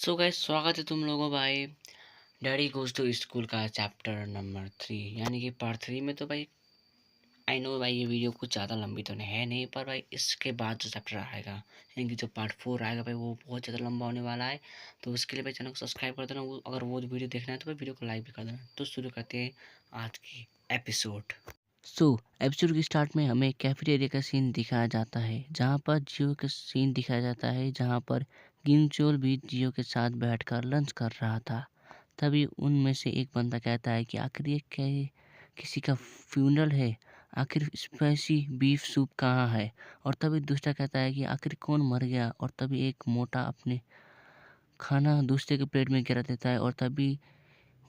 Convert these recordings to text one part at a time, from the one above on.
So guys, स्वागत है तुम लोगों भाई। डैडी गोज़ टू स्कूल का चैप्टर नंबर 3 यानी कि पार्ट 3 में। तो भाई आई नो भाई, ये वीडियो कुछ ज़्यादा लंबी तो नहीं है नहीं, पर भाई इसके बाद जो चैप्टर आएगा यानी कि जो पार्ट 4 आएगा भाई, वो बहुत ज़्यादा लंबा होने वाला है। तो उसके लिए भाई चैनल को सब्सक्राइब कर देना। वो अगर वो वीडियो देखना है तो भाई वीडियो को लाइक भी कर देना। तो शुरू करते हैं आज की एपिसोड। एपिसोड के स्टार्ट में हमें कैफेटेरिया का सीन दिखाया जाता है, जहाँ पर जियो का सीन दिखाया जाता है, जहाँ पर गिंगचोल भी जियो के साथ बैठकर लंच कर रहा था। तभी उनमें से एक बंदा कहता है कि आखिर ये क्या, किसी का फ्यूनरल है, आखिर स्पाइसी बीफ सूप कहाँ है। और तभी दूसरा कहता है कि आखिर कौन मर गया। और तभी एक मोटा अपने खाना दूसरे के प्लेट में गिरा देता है। और तभी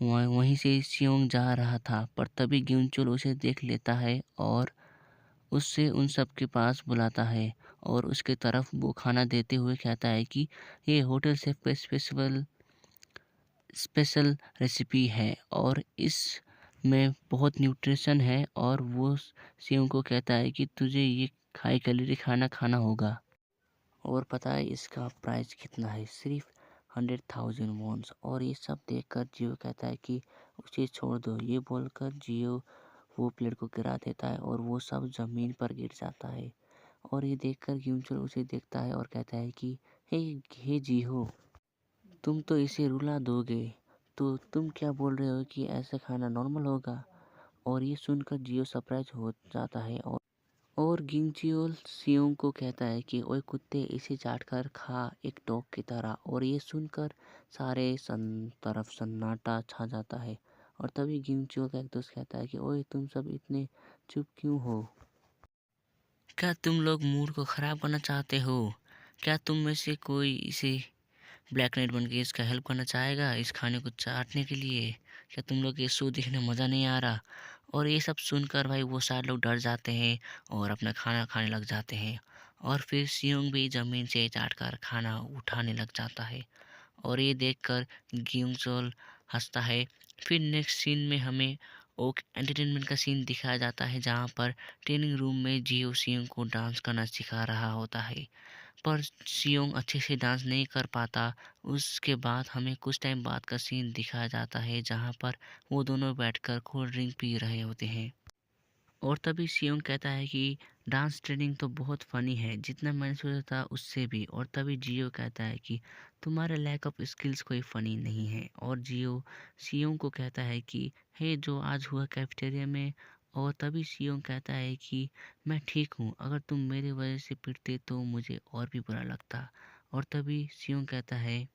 वहीं से सियोंग जा रहा था, पर तभी ग्युनचुल उसे देख लेता है और उससे उन सब के पास बुलाता है और उसके तरफ वो खाना देते हुए कहता है कि ये होटल शेफ का स्पेशल रेसिपी है और इसमें बहुत न्यूट्रिशन है। और वो सियोंग को कहता है कि तुझे ये हाई कैलोरी खाना खाना होगा। और पता है इसका प्राइस कितना है? सिर्फ 100,000 वॉन्स। और ये सब देखकर जियो कहता है कि उसे छोड़ दो। ये बोलकर जियो वो प्लेट को गिरा देता है और वो सब ज़मीन पर गिर जाता है। और ये देखकर ग्युनचुल उसे देखता है और कहता है कि हे हे जियो, तुम तो इसे रुला दोगे, तो तुम क्या बोल रहे हो कि ऐसा खाना नॉर्मल होगा? और ये सुनकर जियो सरप्राइज हो जाता है और गिंगचियोल सियोंग को कहता है कि ओए कुत्ते, इसे चाट कर खा एक डॉग की तरह। और ये सुनकर सारे तरफ सन्नाटा छा जाता है। और तभी गिंगचियोल का एक दोस्त कहता है कि ओए तुम सब इतने चुप क्यों हो? क्या तुम लोग मूड को ख़राब करना चाहते हो? क्या तुम में से कोई इसे ब्लैक नाइट बन के इसका हेल्प करना चाहेगा इस खाने को चाटने के लिए? क्या तुम लोग ये शो देखने मज़ा नहीं आ रहा? और ये सब सुनकर भाई वो सारे लोग डर जाते हैं और अपना खाना खाने लग जाते हैं। और फिर सियोंग भी ज़मीन से चाट कर खाना उठाने लग जाता है और ये देखकर ग्युंगचोल हंसता है। फिर नेक्स्ट सीन में हमें ओक एंटरटेनमेंट का सीन दिखाया जाता है, जहाँ पर ट्रेनिंग रूम में जियो सियोंग को डांस करना सिखा रहा होता है, पर सियोंग अच्छे से डांस नहीं कर पाता। उसके बाद हमें कुछ टाइम बाद का सीन दिखाया जाता है, जहाँ पर वो दोनों बैठकर कोल्ड ड्रिंक पी रहे होते हैं। और तभी सियोंग कहता है कि डांस ट्रेनिंग तो बहुत फ़नी है, जितना मैंने सोचा था उससे भी। और तभी जियो कहता है कि तुम्हारे लैक ऑफ स्किल्स कोई फ़नी नहीं है। और जियो सियोंग को कहता है कि हे, जो आज हुआ कैफेटेरिया में। और तभी सियोंग कहता है कि मैं ठीक हूँ, अगर तुम मेरी वजह से पिटते तो मुझे और भी बुरा लगता। और तभी सियोंग कहता है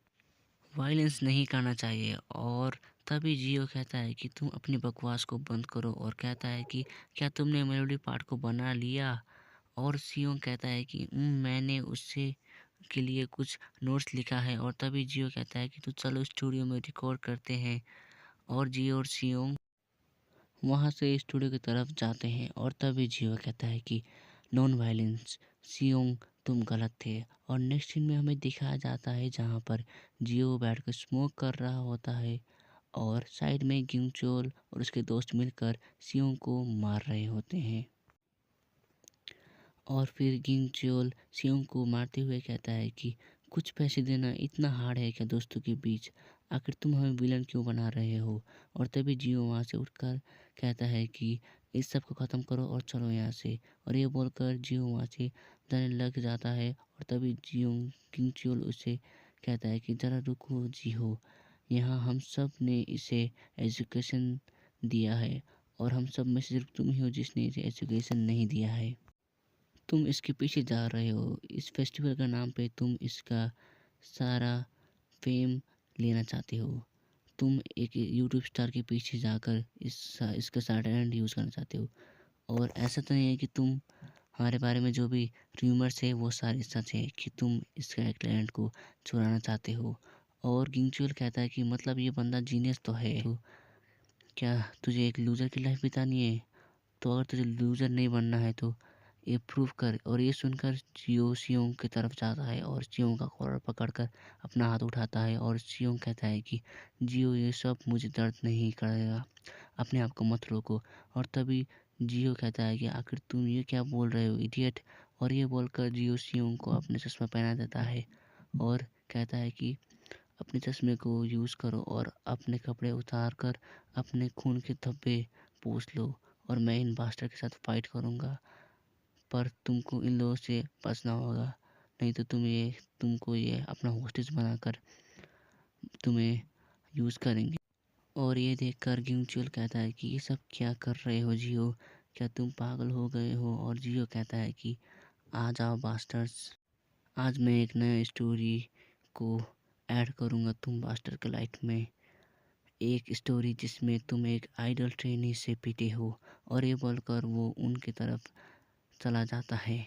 वायलेंस नहीं करना चाहिए। और तभी जियो कहता है कि तुम अपनी बकवास को बंद करो। और कहता है कि क्या तुमने मेलोडी पार्ट को बना लिया? और सियोंग कहता है कि मैंने उससे के लिए कुछ नोट्स लिखा है। और तभी जियो कहता है कि तो चलो स्टूडियो में रिकॉर्ड करते हैं। और जियो और सियोंग वहाँ से स्टूडियो की तरफ जाते हैं। और तभी जियो कहता है कि नॉन वायलेंस, सियोंग तुम गलत थे। और नेक्स्ट सीन में हमें दिखाया जाता है, जहाँ पर जियो बैठकर स्मोक कर रहा होता है और साइड में ग्युंगचोल और उसके दोस्त मिलकर सियोंग को मार रहे होते हैं। और फिर गिंगचोल सियोंग को मारते हुए कहता है कि कुछ पैसे देना इतना हार्ड है क्या दोस्तों के बीच? आखिर तुम हमें विलन क्यों बना रहे हो? और तभी जियो वहाँ से उठकर कहता है कि इस सब को ख़त्म करो और चलो यहाँ से। और ये बोलकर जियो वहाँ से जाने लग जाता है। और तभी जियो गिंगचोल उसे कहता है कि ज़रा रुको जियो, यहाँ हम सब ने इसे एजुकेशन दिया है और हम सब में से सिर्फ तुम ही हो जिसने इसे एजुकेशन नहीं दिया है। तुम इसके पीछे जा रहे हो, इस फेस्टिवल का नाम पे तुम इसका सारा फेम लेना चाहते हो। तुम एक यूट्यूब स्टार के पीछे जाकर इसका सारा टैलेंट यूज़ करना चाहते हो। और ऐसा तो नहीं है कि तुम हमारे बारे में जो भी रूमर्स है वो सारे सच है कि तुम इसका टैलेंट को चुराना चाहते हो। और गिंगचुअल कहता है कि मतलब ये बंदा जीनियस तो है, तो क्या तुझे एक लूज़र की लाइफ बितानी है? तो अगर तुझे लूज़र नहीं बनना है तो ये प्रूव कर। और ये सुनकर जियो सियोंग की तरफ जाता है और सियोंग का कॉलर पकड़कर अपना हाथ उठाता है। और सियोंग कहता है कि जियो, ये सब मुझे दर्द नहीं करेगा, अपने आप को मत रोको। और तभी जियो कहता है कि आखिर तुम ये क्या बोल रहे हो इडियट? और ये बोलकर जियो सियोंग को अपने चश्मा पहना देता है और कहता है कि अपने चश्मे को यूज़ करो और अपने कपड़े उतार कर अपने खून के धब्बे पोंछ लो और मैं इन बास्टर्ड के साथ फाइट करूँगा। पर तुमको इन लोगों से बचना होगा, नहीं तो तुमको ये अपना होस्टेज बनाकर तुम्हें यूज़ करेंगे। और ये देखकर ग्यूंचुअल कहता है कि ये सब क्या कर रहे हो जियो? क्या तुम पागल हो गए हो? और जियो कहता है कि आ जाओ बास्टर्ड्स, आज मैं एक नया स्टोरी को ऐड करूँगा तुम बास्टर के लाइफ में। एक स्टोरी जिसमें तुम एक आइडल ट्रेनी से पिटे हो। और ये बोलकर वो उनकी तरफ चला जाता है।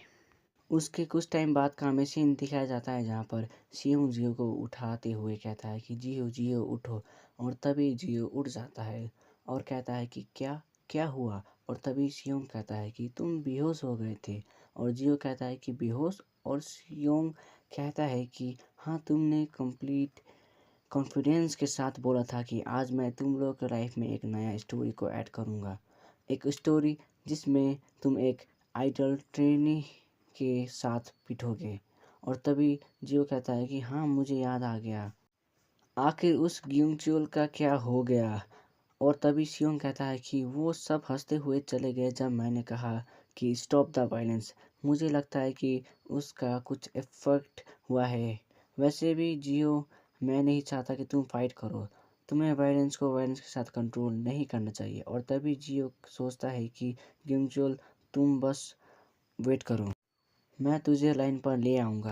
उसके कुछ टाइम बाद का हमें सीन दिखाया जाता है जहाँ पर शियोंग जियो को उठाते हुए कहता है कि जियो जियो उठो। और तभी जियो उठ जाता है और कहता है कि क्या क्या हुआ? और तभी शियोंग कहता है कि तुम बेहोश हो गए थे। और जियो कहता है कि बेहोश? और शियोंग कहता है कि हाँ, तुमने कंप्लीट कॉन्फिडेंस के साथ बोला था कि आज मैं तुम लोग के लाइफ में एक नया स्टोरी को ऐड करूँगा। एक स्टोरी जिसमें तुम एक आइडल ट्रेनी के साथ पिटोगे। और तभी जियो कहता है कि हाँ, मुझे याद आ गया। आखिर उस ग्यूंचुअल का क्या हो गया? और तभी सियोंग कहता है कि वो सब हंसते हुए चले गए जब मैंने कहा कि स्टॉप द वायलेंस। मुझे लगता है कि उसका कुछ इफेक्ट हुआ है। वैसे भी जियो, मैं नहीं चाहता कि तुम फाइट करो। तुम्हें वायलेंस को वायलेंस के साथ कंट्रोल नहीं करना चाहिए। और तभी जियो सोचता है कि ग्यूंचुअल, तुम बस वेट करो, मैं तुझे लाइन पर ले आऊँगा।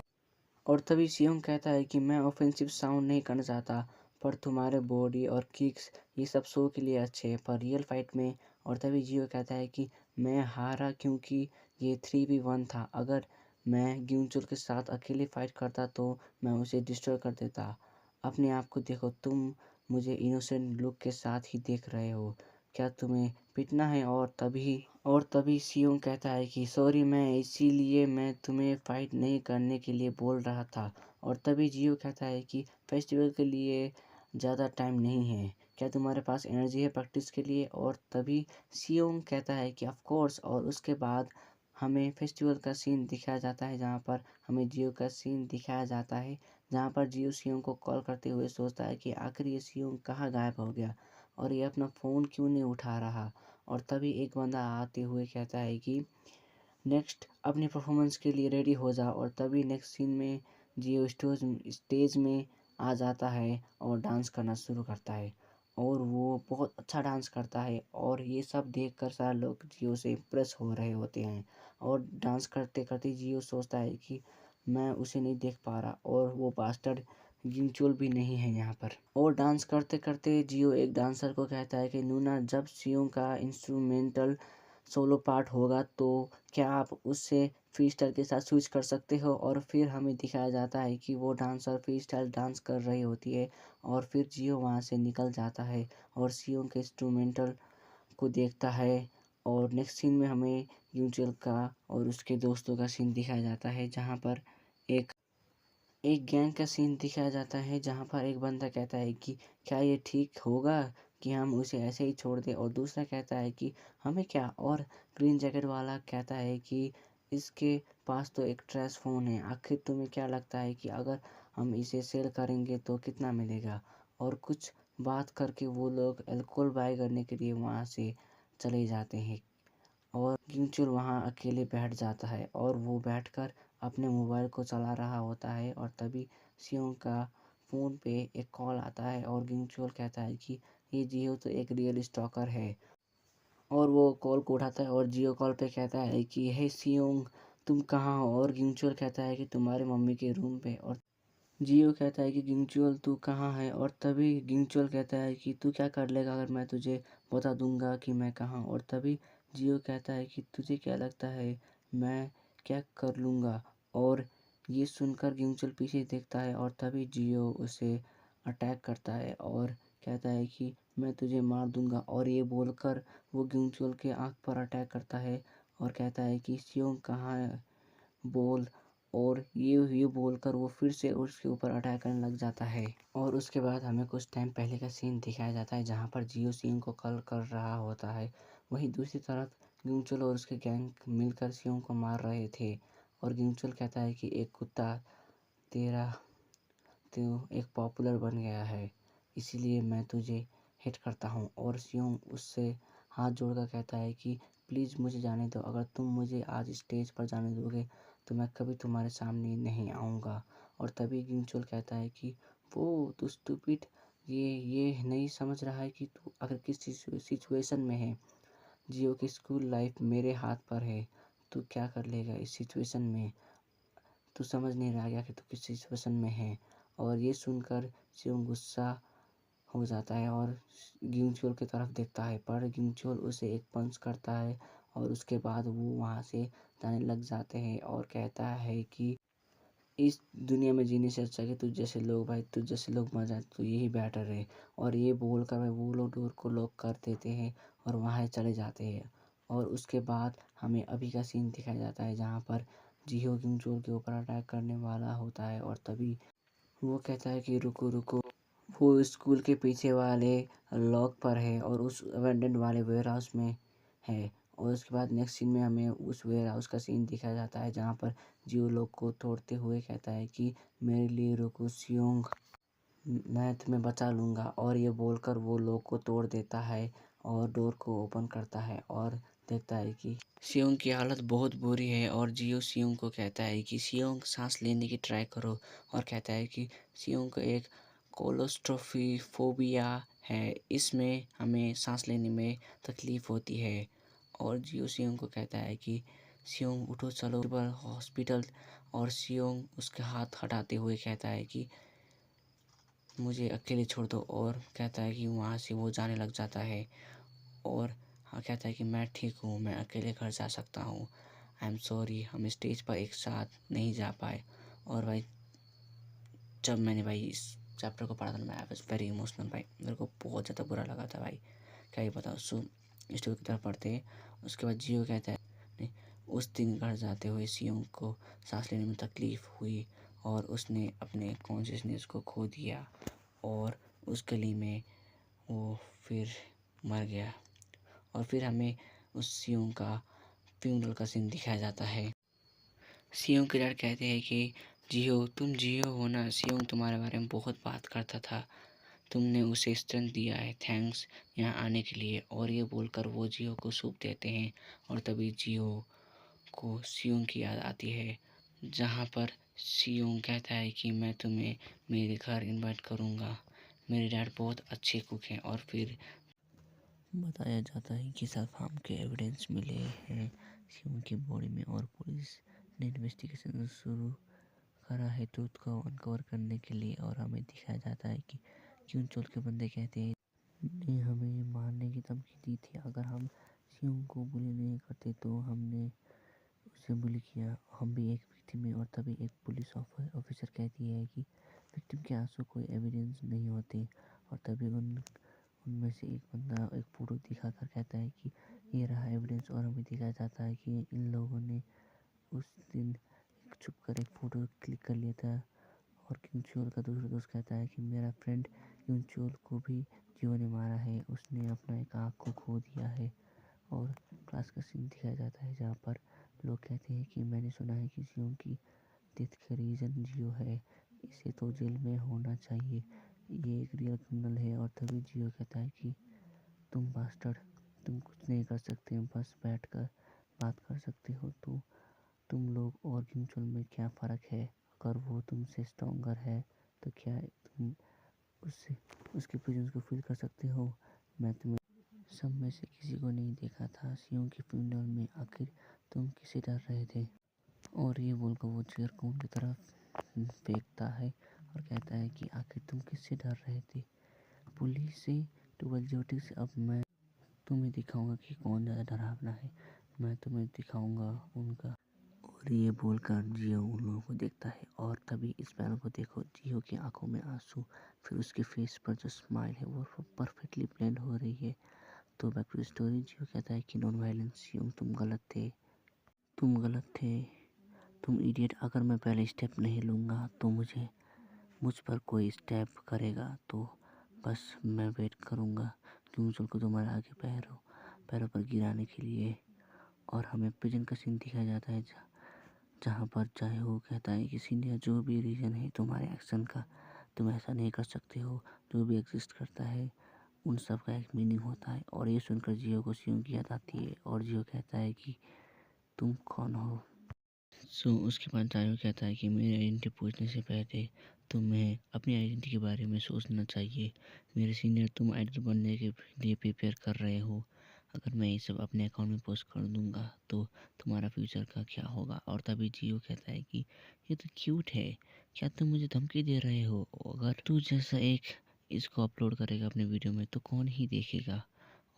और तभी सियोंग कहता है कि मैं ऑफेंसिव साउंड नहीं करना चाहता, पर तुम्हारे बॉडी और किक्स ये सब शो के लिए अच्छे हैं, पर रियल फाइट में। और तभी जियो कहता है कि मैं हारा क्योंकि ये 3v1 था। अगर मैं ग्यूंचुल के साथ अकेले फाइट करता तो मैं उसे डिस्ट्रॉय कर देता। अपने आप को देखो, तुम मुझे इनोसेंट लुक के साथ ही देख रहे हो। क्या तुम्हें पिटना है? और तभी सियोंग कहता है कि सॉरी, मैं तुम्हें फाइट नहीं करने के लिए बोल रहा था। और तभी जियो कहता है कि फेस्टिवल के लिए ज़्यादा टाइम नहीं है, क्या तुम्हारे पास एनर्जी है प्रैक्टिस के लिए? और तभी सियोंग कहता है कि ऑफ कोर्स। और उसके बाद हमें फेस्टिवल का सीन दिखाया जाता है जहाँ पर हमें जियो का सीन दिखाया जाता है, जहाँ पर जियो सियोंग को कॉल करते हुए सोचता है कि आखिर ये सियोंग कहाँ गायब हो गया और ये अपना फ़ोन क्यों नहीं उठा रहा। और तभी एक बंदा आते हुए कहता है कि नेक्स्ट अपनी परफॉर्मेंस के लिए रेडी हो जा। और तभी नेक्स्ट सीन में जियो स्टेज में आ जाता है और डांस करना शुरू करता है। और वो बहुत अच्छा डांस करता है और ये सब देखकर सारे लोग जियो से इम्प्रेस हो रहे होते हैं। और डांस करते करते जियो सोचता है कि मैं उसे नहीं देख पा रहा और वो बास्टर्ड गिंचुल भी नहीं है यहाँ पर। और डांस करते करते जियो एक डांसर को कहता है कि नूना, जब सियोंग का इंस्ट्रूमेंटल सोलो पार्ट होगा तो क्या आप उससे फ्री स्टाइल के साथ स्विच कर सकते हो? और फिर हमें दिखाया जाता है कि वो डांसर फ्री स्टाइल डांस कर रही होती है और फिर जियो वहाँ से निकल जाता है और सियोंग के इंस्ट्रूमेंटल को देखता है। और नेक्स्ट सीन में हमें यूजुअल का और उसके दोस्तों का सीन दिखाया जाता है जहाँ पर एक एक गैंग का सीन दिखाया जाता है जहाँ पर एक बंदा कहता है कि क्या ये ठीक होगा कि हम उसे ऐसे ही छोड़ दें? और दूसरा कहता है कि हमें क्या? और ग्रीन जैकेट वाला कहता है कि इसके पास तो एक ट्रैश फ़ोन है, आखिर तुम्हें क्या लगता है कि अगर हम इसे सेल करेंगे तो कितना मिलेगा? और कुछ बात करके वो लोग अल्कोहल बाय करने के लिए वहाँ से चले जाते हैं। और गिंचुल वहाँ अकेले बैठ जाता है और वो बैठकर अपने मोबाइल को चला रहा होता है। और तभी सियोंग का फ़ोन पे एक कॉल आता है और गिंचुल कहता है कि ये जियो तो एक रियल स्टॉकर है। और वो कॉल को उठाता है और जियो कॉल पे कहता है कि हे सियोंग, तुम कहाँ हो? और गिंचुल कहता है कि तुम्हारे मम्मी के रूम पे। और जियो कहता है कि गिंचुअल तू कहाँ है? और तभी गिंचुअल कहता है कि तू क्या कर लेगा अगर मैं तुझे बता दूंगा कि मैं कहाँ हूँ? और तभी जियो कहता है कि तुझे क्या लगता है मैं क्या कर लूँगा? और ये सुनकर गिंचुअल पीछे देखता है और तभी जियो उसे अटैक करता है और कहता है कि मैं तुझे मार दूंगा। और ये बोलकर वो गिंचुअल के आँख पर अटैक करता है और कहता है कि सियोंग कहाँ है, बोल। और ये बोलकर वो फिर से उसके ऊपर अटैक करने लग जाता है। और उसके बाद हमें कुछ टाइम पहले का सीन दिखाया जाता है जहाँ पर जियो सियोंग को कॉल कर रहा होता है। वहीं दूसरी तरफ गिंचुल और उसके गैंग मिलकर सियोंग को मार रहे थे। और गिंचुल कहता है कि एक कुत्ता तेरा तू एक पॉपुलर बन गया है, इसीलिए मैं तुझे हेट करता हूँ। और सियोंग उससे हाथ जोड़कर कहता है कि प्लीज़ मुझे जाने दो, अगर तुम मुझे आज स्टेज पर जाने दोगे तो मैं कभी तुम्हारे सामने नहीं आऊँगा। और तभी गिंचोल कहता है कि वो तू स्टूपिड, ये नहीं समझ रहा है कि तू अगर किस सिचुएशन में है। जियो की स्कूल लाइफ मेरे हाथ पर है, तू क्या कर लेगा इस सिचुएशन में। तू समझ नहीं रहा क्या कि तू किस सिचुएशन में है। और ये सुनकर सियोंग गुस्सा हो जाता है और गिंचोल की तरफ देखता है, पर गिंचोल उसे एक पंच करता है और उसके बाद वो वहाँ से जाने लग जाते हैं और कहता है कि इस दुनिया में जीने से अच्छा है कि तुझ जैसे लोग मर जाए तो यही बेटर है। और ये बोलकर भाई वो लोग डोर को लॉक कर देते हैं और वहाँ चले जाते हैं। और उसके बाद हमें अभी का सीन दिखाया जाता है जहाँ पर जिहो गिंचोल के ऊपर अटैक करने वाला होता है। और तभी वो कहता है कि रुको रुको, वो स्कूल के पीछे वाले लॉक पर है और उस अबैंडन वाले वेयर हाउस में है। और उसके बाद नेक्स्ट सीन में हमें उस वेयर हाउस का सीन दिखाया जाता है जहाँ पर जियो लॉक को तोड़ते हुए कहता है कि मेरे लिए रुको सियोंग, मैं तुम्हें बचा लूँगा। और ये बोलकर वो लॉक को तोड़ देता है और डोर को ओपन करता है और देखता है कि सियोंग की हालत बहुत बुरी है। और जियो सियोंग को कहता है कि सियोंग सांस लेने की ट्राई करो, और कहता है कि सियोंग को एक कोलोस्ट्रोफोबिया है, इसमें हमें सांस लेने में तकलीफ़ होती है। और जियो सियोंग को कहता है कि सियोंग उठो चलो हॉस्पिटल। और सियोंग उसके हाथ हटाते हुए कहता है कि मुझे अकेले छोड़ दो, और कहता है कि वहाँ से वो जाने लग जाता है। और हाँ, कहता है कि मैं ठीक हूँ, मैं अकेले घर जा सकता हूँ, आई एम सॉरी, हम स्टेज पर एक साथ नहीं जा पाए। और भाई जब मैंने भाई इस चैप्टर को पढ़ा था ना, मैं आई वाज वेरी इमोशनल भाई, मेरे को बहुत ज़्यादा बुरा लगा था भाई, क्या ही बताओ। सो स्टोरी की तरफ पढ़ते हैं। उसके बाद जियो कहता है नहीं, उस दिन घर जाते हुए सियोंग को सांस लेने में तकलीफ़ हुई और उसने अपने कॉन्शियसनेस को खो दिया और उस गली में वो फिर मर गया। और फिर हमें उस सियोंग का फ्यूनरल का सीन दिखाया जाता है। सियोंग के डैड कहते हैं कि जियो, तुम जियो हो ना, सियोंग तुम्हारे बारे में बहुत बात करता था, तुमने उसे स्ट्रेंथ दिया है, थैंक्स यहाँ आने के लिए। और ये बोलकर वो जियो को सूप देते हैं। और तभी जियो को सियोंग की याद आती है, जहाँ पर सियोंग कहता है कि मैं तुम्हें मेरे घर इनवाइट करूँगा, मेरे डैड बहुत अच्छे कुक हैं। और फिर बताया जाता है कि सल्फाम के एविडेंस मिले हैं सियोंग की बॉडी में, और पुलिस ने इन्वेस्टिगेशन शुरू करा है ट्रूथ को अनकवर करने के लिए। और हमें दिखाया जाता है कि गिंचोल के बंदे कहते हैं ने हमें मारने की धमकी दी थी, अगर हम सियोंग को बुली नहीं करते तो हमने उसे बुली किया, हम भी एक विक्टिम है। और तभी एक पुलिस ऑफिसर कहती है कि विक्टिम के आंसू कोई एविडेंस नहीं होते। और तभी उनमें से एक बंदा एक फ़ोटो दिखाकर कहता है कि ये रहा एविडेंस। और हमें दिखाया जाता है कि इन लोगों ने उस दिन छुप कर एक फ़ोटो क्लिक कर लिया था। और गिंचोल का दूसरा दोस्त कहता है कि मेरा फ्रेंड गिंचोल को भी जियो ने मारा है, उसने अपना एक आँख को खो दिया है। और क्लास का सीन दिखाया जाता है जहाँ पर लोग कहते हैं कि मैंने सुना है कि जियो की डेथ का रीज़न जियो है, इसे तो जेल में होना चाहिए, ये एक रियल क्रिमिनल है। और तभी जियो कहता है कि तुम बास्टर्ड, तुम कुछ नहीं कर सकते, बस बैठकर बात कर सकते हो, तो तुम लोग और गिंचोल में क्या फ़र्क है, अगर वो तुमसे स्ट्रॉन्गर है तो क्या तुम उससे उसके प्रेजेंस को फील कर सकते हो। मैं तुम्हें सब में से किसी को नहीं देखा था, सियोंग के फ्यूनरल में आखिर तुम किसे डर रहे थे। और ये बोलकर वो चेयर को उनकी तरफ फेंकता है और कहता है कि आखिर तुम किससे डर रहे थे, पुलिस से, ट्वेल्व ज्योति से। अब मैं तुम्हें दिखाऊंगा कि कौन ज़्यादा डरावना है, मैं तुम्हें दिखाऊंगा उनका। और ये बोलकर जियो उन लोगों को देखता है। और तभी इस पैनल को देखो, जियो की आंखों में आंसू, फिर उसके फेस पर जो स्माइल है वो परफेक्टली ब्लेंड हो रही है। तो बैक टू स्टोरी, जियो कहता है कि नॉन वायलेंस सियोंग, तुम गलत थे, तुम गलत थे, तुम इडियट, अगर मैं पहले स्टेप नहीं लूँगा तो मुझ पर कोई स्टेप करेगा तो बस मैं वेट करूँगा गिंचोल को तुम्हारे आगे पैरों पर गिराने के लिए। और हमें प्रिजन का सीन दिखाया जाता है जहाँ पर चाहे वो कहता है कि सीनियर जो भी रीज़न है तुम्हारे एक्शन का, तुम ऐसा नहीं कर सकते हो, जो भी एग्जिस्ट करता है उन सब का एक मीनिंग होता है। और ये सुनकर जियो को सियोंग की याद आती है और जियो कहता है कि तुम कौन हो। उसके बाद जायो कहता है कि मेरी आइडेंटिटी पूछने से पहले तुम्हें अपनी आइडेंटिटी के बारे में सोचना चाहिए। मेरे सीनियर तुम आइडल बनने के लिए प्रिपेयर कर रहे हो। अगर मैं ये सब अपने अकाउंट में पोस्ट कर दूंगा तो तुम्हारा फ्यूचर का क्या होगा। और तभी जियो कहता है कि ये तो क्यूट है, क्या तुम मुझे धमकी दे रहे हो। अगर तू जैसा एक इसको अपलोड करेगा अपने वीडियो में तो कौन ही देखेगा।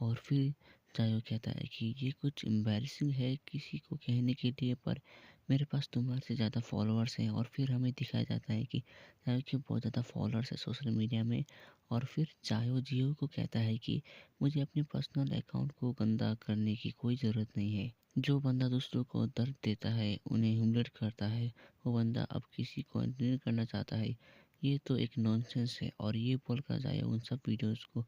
और फिर जायो कहता है कि ये कुछ एम्बैरेसिंग है किसी को कहने के लिए, पर मेरे पास तुम्हारे से ज़्यादा फॉलोअर्स हैं। और फिर हमें दिखाया जाता है कि जायो के बहुत ज़्यादा फॉलोअर्स है सोशल मीडिया में। और फिर जायो जियो को कहता है कि मुझे अपने पर्सनल अकाउंट को गंदा करने की कोई ज़रूरत नहीं है। जो बंदा दूसरों को दर्द देता है, उन्हें ह्यूमिलेट करता है, वो बंदा अब किसी को एंटरटेन करना चाहता है। ये तो एक नॉनसेंस है। और ये बोलकर जायो उन सब वीडियोज़ को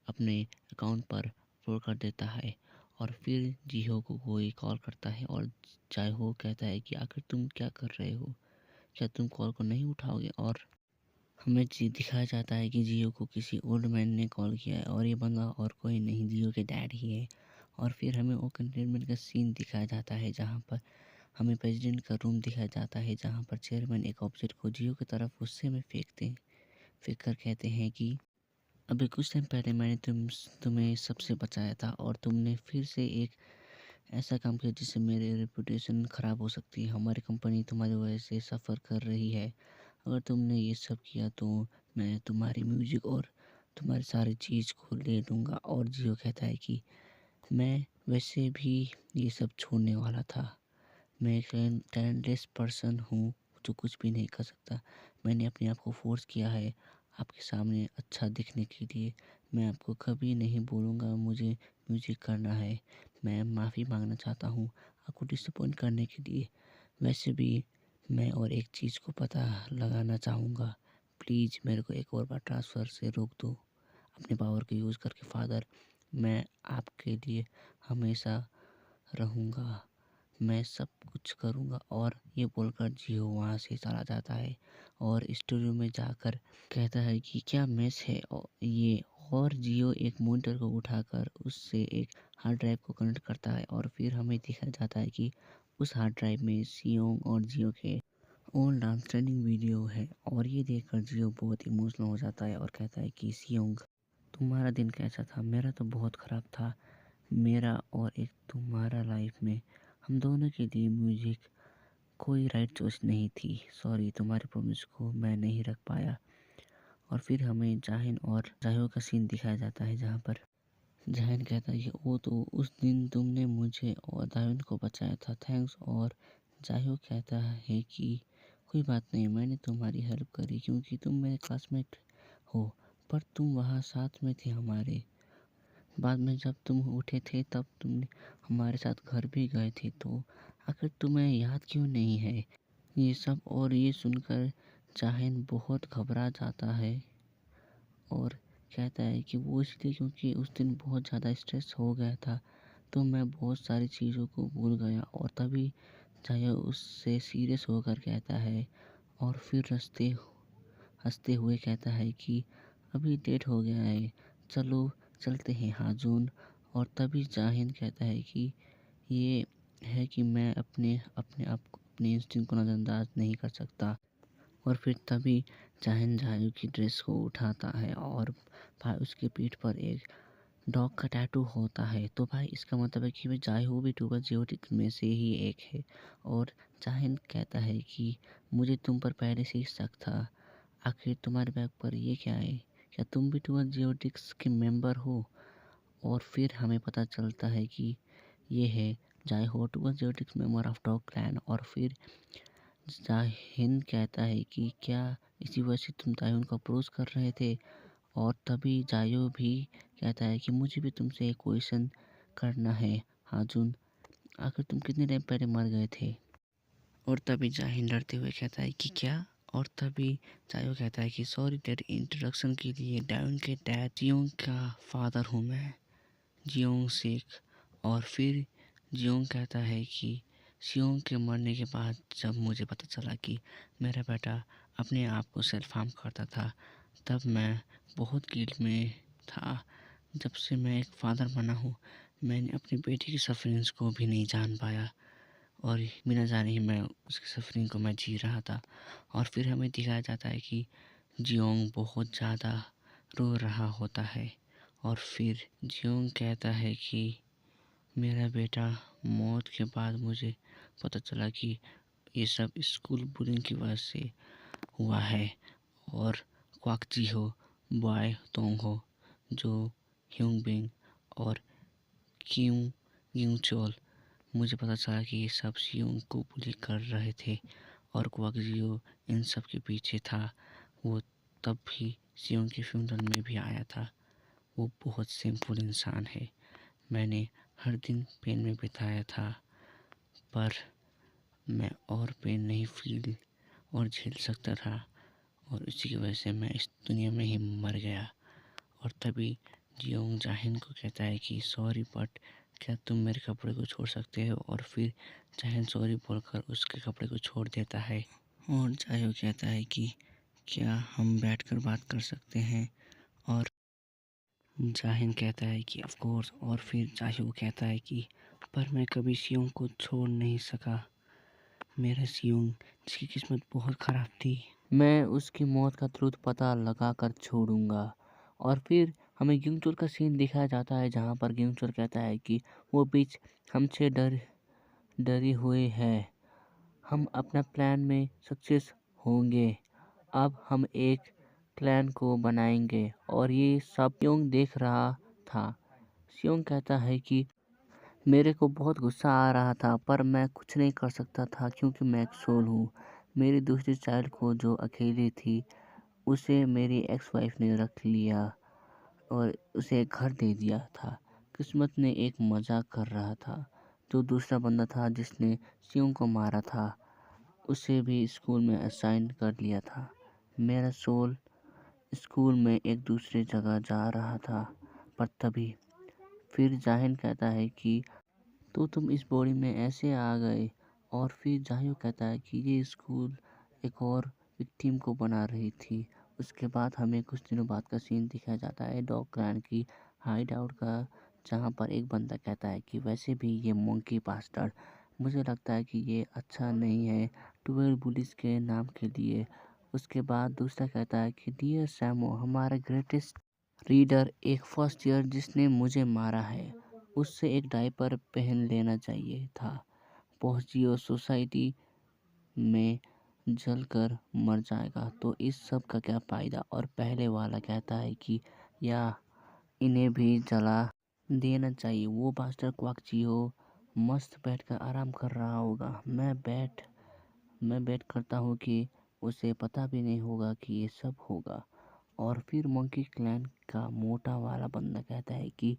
अपने अकाउंट पर अपलोड कर देता है। और फिर जिहो को कोई कॉल करता है और जायो कहता है कि आखिर तुम क्या कर रहे हो, क्या तुम कॉल को नहीं उठाओगे। और हमें दिखाया जाता है कि जियो को किसी ओल्ड मैन ने कॉल किया है और ये बंदा और कोई नहीं जियो के डैड ही है। और फिर हमें वो कंटेनमेंट का सीन दिखाया जाता है जहाँ पर हमें प्रेसिडेंट का रूम दिखाया जाता है, जहाँ पर चेयरमैन एक ऑब्जेक्ट को जियो की तरफ गुस्से में फेंक कर कहते हैं कि अभी कुछ टाइम पहले मैंने तुम्हें सबसे बचाया था और तुमने फिर से एक ऐसा काम किया जिससे मेरी रेपुटेशन ख़राब हो सकती है। हमारी कंपनी तुम्हारी वजह से सफ़र कर रही है। अगर तुमने ये सब किया तो मैं तुम्हारी म्यूजिक और तुम्हारी सारी चीज़ को ले लूँगा। और जियो कहता है कि मैं वैसे भी ये सब छोड़ने वाला था। मैं एक टैलेंटलेस पर्सन हूँ जो कुछ भी नहीं कर सकता। मैंने अपने आप को फोर्स किया है आपके सामने अच्छा दिखने के लिए। मैं आपको कभी नहीं बोलूँगा मुझे म्यूज़िक करना है। मैं माफ़ी मांगना चाहता हूँ आपको डिसअपॉइंट करने के लिए। वैसे भी मैं और एक चीज़ को पता लगाना चाहूँगा। प्लीज़ मेरे को एक और बार ट्रांसफ़र से रोक दो अपने पावर को यूज़ करके। फादर, मैं आपके लिए हमेशा रहूँगा, मैं सब कुछ करूँगा। और ये बोलकर जियो वहाँ से चला जाता है और स्टूडियो में जाकर कहता है कि क्या मेस है ये। और जियो एक मॉनिटर को उठाकर उससे एक हार्ड ड्राइव को कनेक्ट करता है और फिर हमें दिखाया जाता है कि उस हार्ड ड्राइव में सियोंग और जियो के ओल्ड डांस ट्रेनिंग वीडियो है। और ये देखकर जियो बहुत इमोशनल हो जाता है और कहता है कि सियोंग, तुम्हारा दिन कैसा था। मेरा तो बहुत ख़राब था। मेरा और एक तुम्हारा लाइफ में हम दोनों के लिए म्यूज़िक कोई राइट चॉइस नहीं थी। सॉरी, तुम्हारे प्रॉमिस को मैं नहीं रख पाया। और फिर हमें जाहिन और जायो का सीन दिखाया जाता है जहाँ पर जाहिन कहता है कि वो तो उस दिन तुमने मुझे और दाविन को बचाया था, थैंक्स। और जायो कहता है कि कोई बात नहीं, मैंने तुम्हारी हेल्प करी क्योंकि तुम मेरे क्लासमेट हो। पर तुम वहाँ साथ में थे हमारे। बाद में जब तुम उठे थे तब तुमने हमारे साथ घर भी गए थे, तो आखिर तुम्हें याद क्यों नहीं है ये सब। और ये सुनकर जाहिन बहुत घबरा जाता है और कहता है कि वो इसलिए क्योंकि उस दिन बहुत ज़्यादा स्ट्रेस हो गया था तो मैं बहुत सारी चीज़ों को भूल गया। और तभी जाहिन उससे सीरियस होकर कहता है और फिर हंसते हुए कहता है कि अभी लेट हो गया है, चलो चलते हैं हाजून। और तभी जाहिन कहता है कि ये है कि मैं अपने अपने आप को अपने इंस्टिंक्ट को नज़रअंदाज नहीं कर सकता। और फिर तभी जाहिन जायू की ड्रेस को उठाता है और भाई उसकी पीठ पर एक डॉग का टैटू होता है। तो भाई इसका मतलब है कि भाई जायू भी टूबा जियोटिक में से ही एक है। और जाहिन कहता है कि मुझे तुम पर पहले से ही शक था, आखिर तुम्हारे बैग पर ये क्या है, क्या तुम भी टूबा जियोटिक्स के मेंबर हो। और फिर हमें पता चलता है कि ये है जायहो टूबा जियोटिक्स मेंबर ऑफ डॉग क्लैन। और फिर जाहिन कहता है कि क्या इसी वजह से तुम जायोन को अप्रोच कर रहे थे। और तभी जायो भी कहता है कि मुझे भी तुमसे एक क्वेश्चन करना है हाजुन, आखिर तुम कितने टाइम पहले मर गए थे। और तभी जाहिन डरते हुए कहता है कि क्या। और तभी जायो कहता है कि सॉरी डैड, इंट्रोडक्शन के लिए डायोन के डैड जियोंग का फादर हूँ मैं, जियोंग शेख। और फिर जियोंग कहता है कि सियोंग के मरने के बाद जब मुझे पता चला कि मेरा बेटा अपने आप को सेल्फ हार्म करता था, तब मैं बहुत गिल्ट में था। जब से मैं एक फादर बना हूँ, मैंने अपनी बेटी की सफरिंग्स को भी नहीं जान पाया और बिना जाने ही मैं उसकी सफरिंग को मैं जी रहा था। और फिर हमें दिखाया जाता है कि जियोंग बहुत ज़्यादा रो रहा होता है और फिर जियोंग कहता है कि मेरा बेटा मौत के बाद मुझे पता चला कि ये सब स्कूल बुलिंग की वजह से हुआ है। और क्वाक जी हो, बॉय तोंग हो, जो ह्यूंग बिंग और क्यों यूं चोल, मुझे पता चला कि ये सब सियोंग को बुली कर रहे थे और क्वाक जियो इन सब के पीछे था। वो तब भी सियोंग के फ्यूनरल में भी आया था। वो बहुत सिंपल इंसान है। मैंने हर दिन पेन में बिताया था, पर मैं और पेन नहीं फील और झेल सकता था और इसी की वजह से मैं इस दुनिया में ही मर गया। और तभी जियोंग जाहिन को कहता है कि सॉरी, बट क्या तुम मेरे कपड़े को छोड़ सकते हो? और फिर जाहिन सॉरी बोलकर उसके कपड़े को छोड़ देता है और जायो कहता है कि क्या हम बैठकर बात कर सकते हैं? और जाहिन कहता है कि ऑफ कोर्स। और फिर जायो कहता है कि पर मैं कभी सियोंग को छोड़ नहीं सका। मेरा सियोंग, जिसकी किस्मत बहुत ख़राब थी, मैं उसकी मौत का तुरंत पता लगा कर छोड़ूंगा। और फिर हमें गिंगचोल का सीन दिखाया जाता है जहाँ पर गिंगचोल कहता है कि वो बीच हमसे डरी हुए है। हम अपना प्लान में सक्सेस होंगे। अब हम एक प्लान को बनाएंगे और ये सब सियोंग देख रहा था। सियोंग कहता है कि मेरे को बहुत गुस्सा आ रहा था, पर मैं कुछ नहीं कर सकता था क्योंकि मैं एक सोल हूँ। मेरी दूसरी चाइल्ड को जो अकेली थी, उसे मेरी एक्स वाइफ ने रख लिया और उसे एक घर दे दिया था। किस्मत ने एक मजाक कर रहा था। जो दूसरा बंदा था जिसने सियोंग को मारा था, उसे भी स्कूल में असाइन कर लिया था। मेरा सोल स्कूल में एक दूसरे जगह जा रहा था, पर तभी फिर जाहिन कहता है कि तो तुम इस बॉडी में ऐसे आ गए। और फिर जाहियो कहता है कि ये स्कूल एक और विक्टिम को बना रही थी। उसके बाद हमें कुछ दिनों बाद का सीन दिखाया जाता है डॉग ग्रैंड की हाइड आउट का, जहाँ पर एक बंदा कहता है कि वैसे भी ये मंकी बास्टर्ड, मुझे लगता है कि ये अच्छा नहीं है 12 बुलिस के नाम के लिए। उसके बाद दूसरा कहता है कि डियर सैमो, हमारा ग्रेटेस्ट रीडर एक फर्स्ट ईयर जिसने मुझे मारा है, उससे एक डायपर पहन लेना चाहिए था। पहुंचियो सोसाइटी में जलकर मर जाएगा तो इस सब का क्या फ़ायदा? और पहले वाला कहता है कि या इन्हें भी जला देना चाहिए। वो बास्टर क्वाकचियो मस्त बैठकर आराम कर रहा होगा। मैं बेट करता हूँ कि उसे पता भी नहीं होगा कि ये सब होगा। और फिर मंकी क्लैन का मोटा वाला बंदा कहता है कि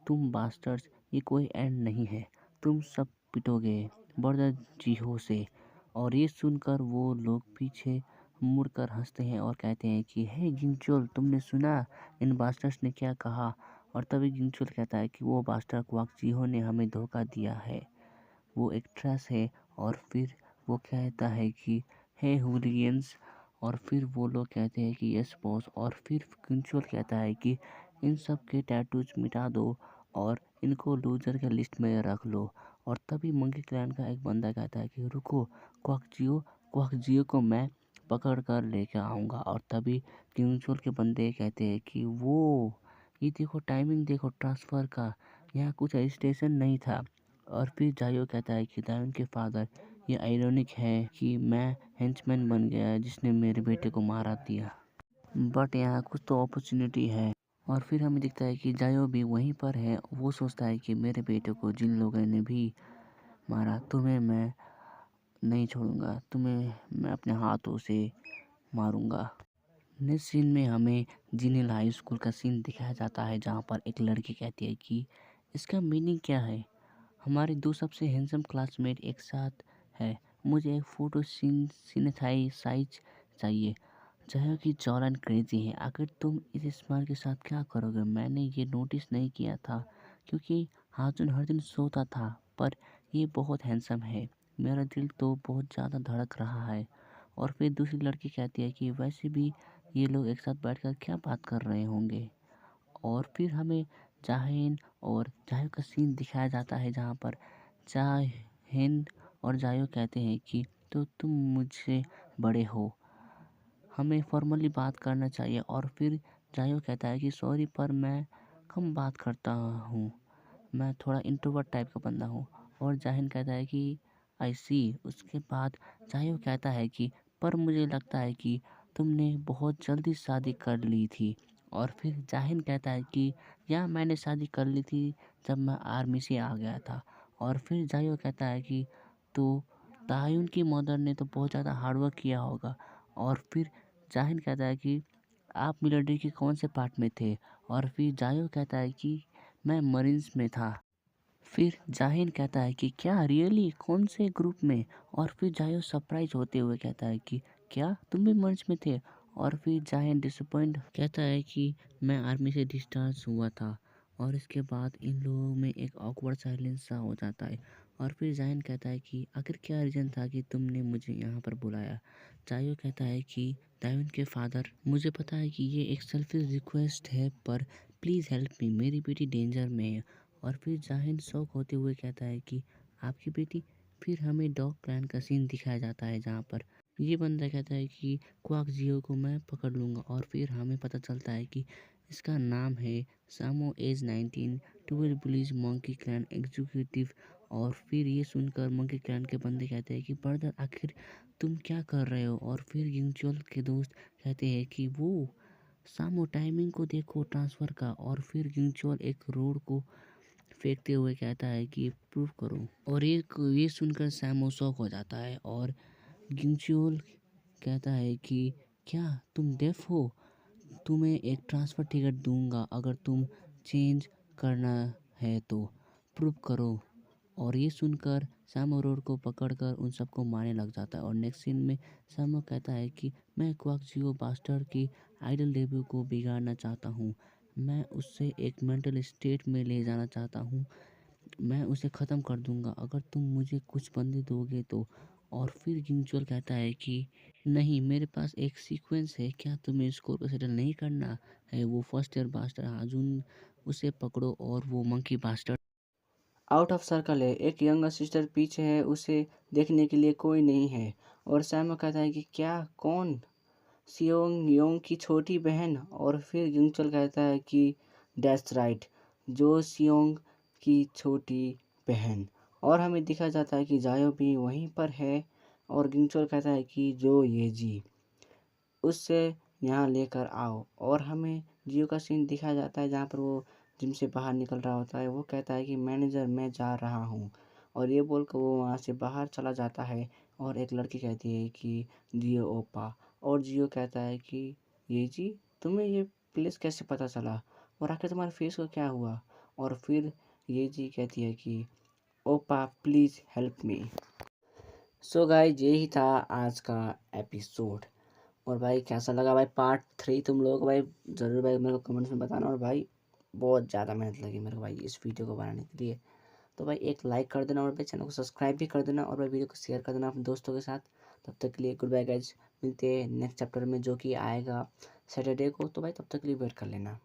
तुम बास्टर्स, ये कोई एंड नहीं है, तुम सब पिटोगे ब्रदर जीहो से। और ये सुनकर वो लोग पीछे मुड़कर हंसते हैं और कहते हैं कि हे गिंचोल, तुमने सुना इन बास्टर्स ने क्या कहा? और तभी गिंचोल कहता है कि वो बास्टर क्वाक जीहो ने हमें धोखा दिया है, वो एक ट्रैश है। और फिर वो कहता है कि हे हुलियंस। और फिर वो लोग कहते हैं कि यस बॉस। और फिर क्विंचुअल कहता है कि इन सब के टैटूज मिटा दो और इनको लूजर के लिस्ट में रख लो। और तभी मंकी क्लैन का एक बंदा कहता है कि रुको, क्वाकजियो को मैं पकड़ कर लेकर आऊँगा। और तभी क्विंचुअल के बंदे कहते हैं कि वो ये देखो, टाइमिंग देखो ट्रांसफ़र का, यहाँ कुछ रजिस्ट्रेशन नहीं था। और फिर जायो कहता है कि दायन के फादर, ये आयरॉनिक है कि मैं हेंचमैन बन गया जिसने मेरे बेटे को मारा दिया, बट यहाँ कुछ तो अपॉर्चुनिटी है। और फिर हमें दिखता है कि जायो भी वहीं पर है। वो सोचता है कि मेरे बेटे को जिन लोगों ने भी मारा, तुम्हें मैं नहीं छोड़ूंगा, तुम्हें मैं अपने हाथों से मारूंगा। नेक्स्ट सीन में हमें जिनिल हाई स्कूल का सीन दिखाया जाता है जहाँ पर एक लड़की कहती है कि इसका मीनिंग क्या है? हमारे दो सबसे हैंडसम क्लासमेट एक साथ है, मुझे एक फ़ोटो साइज चाहिए। चाहे कि जॉलन क्रेजी है, आखिर तुम इस स्माइल के साथ क्या करोगे? मैंने ये नोटिस नहीं किया था क्योंकि हाजुन हर दिन सोता था, पर ये बहुत हैंडसम है। मेरा दिल तो बहुत ज़्यादा धड़क रहा है। और फिर दूसरी लड़की कहती है कि वैसे भी ये लोग एक साथ बैठकर क्या बात कर रहे होंगे। और फिर हमें जाहिन और जायो का सीन दिखाया जाता है जहाँ पर जाहिन और जायो कहते हैं कि तो तुम मुझसे बड़े हो, हमें फॉर्मली बात करना चाहिए। और फिर जायो कहता है कि सॉरी पर मैं कम बात करता हूँ, मैं थोड़ा इंट्रोवर्ट टाइप का बंदा हूँ। और जाहिन कहता है कि आई सी। उसके बाद जायो कहता है कि पर मुझे लगता है कि तुमने बहुत जल्दी शादी कर ली थी। और फिर जाहिन कहता है कि या मैंने शादी कर ली थी जब मैं आर्मी से आ गया था। और फिर जायो कहता है कि तो तायुन की मदर ने तो बहुत ज़्यादा हार्डवर्क किया होगा। और फिर जाहिन कहता है कि आप मिलिट्री के कौन से पार्ट में थे। और फिर जायो कहता है कि मैं मरीन्स में था। फिर जाहिन कहता है कि क्या रियली, कौन से ग्रुप में। और फिर जायो सरप्राइज होते हुए कहता है कि क्या तुम भी मर्ज में थे। और फिर जाहिन डिसअपॉइंट कहता है कि मैं आर्मी से डिस्चार्ज हुआ था। और इसके बाद इन लोगों में एक ऑकवर्ड साइलेंस सा हो जाता है। और फिर जाहिन कहता है कि आखिर क्या रीज़न था कि तुमने मुझे यहाँ पर बुलाया। जायो कहता है कि तायुन के फादर, मुझे पता है कि ये एक सेल्फिश रिक्वेस्ट है पर प्लीज़ हेल्प मी, मेरी बेटी डेंजर में है। और फिर जाहिन शौक होते हुए कहता है कि आपकी बेटी। फिर हमें डॉग क्लैन का सीन दिखाया जाता है जहाँ पर ये बंदा कहता है कि क्वाक जियो को मैं पकड़ लूँगा। और फिर हमें पता चलता है कि इसका नाम है सामो एज 19 12 पुलिस मंकी क्लैन एग्जीक्यूटिव। और फिर ये सुनकर मंकी क्लैन के बंदे कहते हैं कि ब्रदर आखिर तुम क्या कर रहे हो। और फिर गिंगचोल के दोस्त कहते हैं कि वो सामो टाइमिंग को देखो ट्रांसफ़र का। और फिर गिंगचोल एक रोड को फेंकते हुए कहता है कि प्रूव करो। और ये सुनकर सैमो शॉक हो जाता है। और गिंचुओल कहता है कि क्या तुम डेफ हो, तुम्हें एक ट्रांसफ़र टिकट दूंगा अगर तुम चेंज करना है तो प्रूव करो। और ये सुनकर सैमो रोड को पकड़कर उन सबको मारने लग जाता है। और नेक्स्ट सीन में सैमो कहता है कि मैं क्वाकजियो बास्टर की आइडल डेब्यू को बिगाड़ना चाहता हूँ, मैं उससे एक मेंटल स्टेट में ले जाना चाहता हूँ, मैं उसे ख़त्म कर दूंगा अगर तुम मुझे कुछ बंदे दोगे तो। और फिर गिंचुअल कहता है कि नहीं, मेरे पास एक सीक्वेंस है, क्या तुम्हें स्कोर को सेटल नहीं करना है। वो फर्स्ट ईयर बास्टर हाजुन, उसे पकड़ो। और वो monkey bastard out of circle है, एक यंगर सिस्टर पीछे है, उसे देखने के लिए कोई नहीं है। और सैमो कहता है कि क्या, कौन, सियोंग योंग की छोटी बहन। और फिर गिंचुअल कहता है कि दैट्स राइट, जो सियोंग की छोटी बहन। और हमें दिखा जाता है कि जायो भी वहीं पर है। और गिंचुअल कहता है कि जो ये जी उससे यहाँ लेकर आओ। और हमें जियो का सीन दिखाया जाता है जहाँ पर वो जिम से बाहर निकल रहा होता है। वो कहता है कि मैनेजर मैं जा रहा हूँ। और ये बोलकर वो वहाँ से बाहर चला जाता है। और एक लड़की कहती है कि जियो ओपा। और जियो कहता है कि ये जी, तुम्हें ये प्लेस कैसे पता चला, और आखिर तुम्हारे फेस को क्या हुआ। और फिर ये जी कहती है कि ओपा please help me. So guys, यही था आज का एपिसोड। और भाई कैसा लगा भाई पार्ट 3 तुम लोग भाई ज़रूर भाई मेरे को कमेंट्स में बताना। और भाई बहुत ज़्यादा मेहनत लगी मेरे को भाई इस वीडियो को बनाने के लिए। तो भाई एक लाइक कर देना और भाई चैनल को सब्सक्राइब भी कर देना और भाई वीडियो को शेयर कर देना अपने दोस्तों के साथ। तब तक के लिए गुड बाय गाइज, मिलते हैं नेक्स्ट चैप्टर में जो कि आएगा सैटरडे को। तो भाई तब तक के लिए वेट कर लेना।